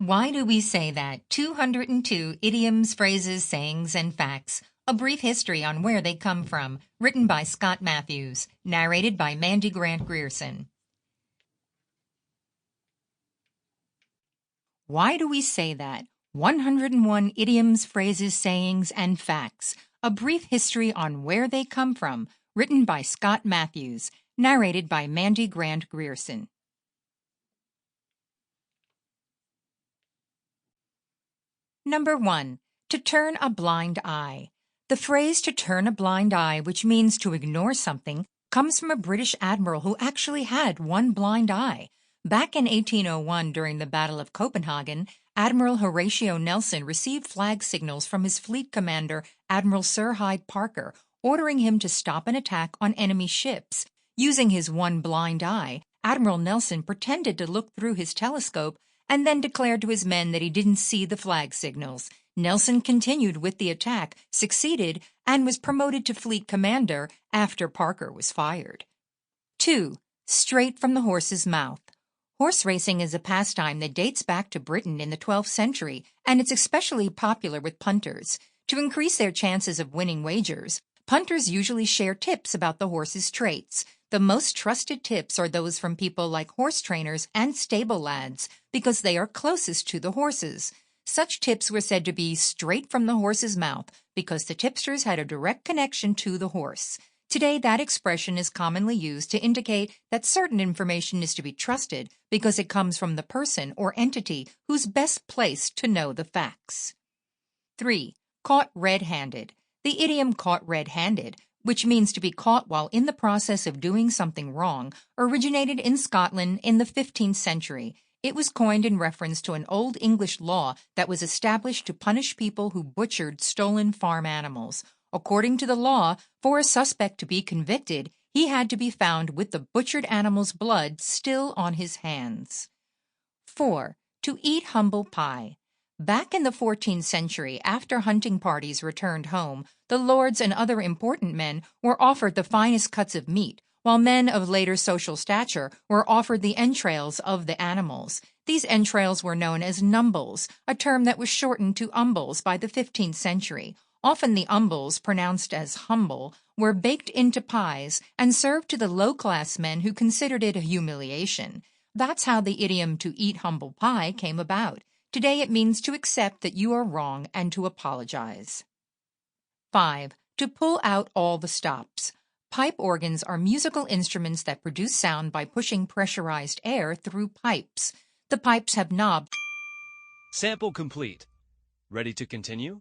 Why do we say that? 202 idioms, phrases, sayings, and facts. A brief history on where they come from. Written by Scott Matthews. Narrated by Mandy Grant-Grierson. Why do we say that? 101 idioms, phrases, sayings, and facts. A brief history on where they come from. Written by Scott Matthews. Narrated by Mandy Grant-Grierson. Number 1. To turn a blind eye. The phrase to turn a blind eye, which means to ignore something, comes from a British admiral who actually had one blind eye. Back in 1801, during the Battle of Copenhagen, Admiral Horatio Nelson received flag signals from his fleet commander, Admiral Sir Hyde Parker, ordering him to stop an attack on enemy ships. Using his one blind eye, Admiral Nelson pretended to look through his telescope and then declared to his men that he didn't see the flag signals. Nelson continued with the attack, succeeded, and was promoted to fleet commander after Parker was fired. 2. Straight from the horse's mouth. Horse racing is a pastime that dates back to Britain in the 12th century, and it's especially popular with punters. To increase their chances of winning wagers, punters usually share tips about the horse's traits. The most trusted tips are those from people like horse trainers and stable lads, because they are closest to the horses. Such tips were said to be straight from the horse's mouth because the tipsters had a direct connection to the horse. Today, that expression is commonly used to indicate that certain information is to be trusted because it comes from the person or entity who's best placed to know the facts. 3. Caught red-handed. The idiom caught red-handed, which means to be caught while in the process of doing something wrong, originated in Scotland in the 15th century. It was coined in reference to an old English law that was established to punish people who butchered stolen farm animals. According to the law, for a suspect to be convicted, he had to be found with the butchered animal's blood still on his hands. 4. To eat humble pie. Back in the 14th century, after hunting parties returned home, the lords and other important men were offered the finest cuts of meat, while men of later social stature were offered the entrails of the animals. These entrails were known as numbles, a term that was shortened to umbles by the 15th century. Often the umbles, pronounced as humble, were baked into pies and served to the low-class men who considered it a humiliation. That's how the idiom to eat humble pie came about. Today it means to accept that you are wrong and to apologize. 5. To pull out all the stops. Pipe organs are musical instruments that produce sound by pushing pressurized air through pipes. The pipes have knobs. Sample complete. Ready to continue?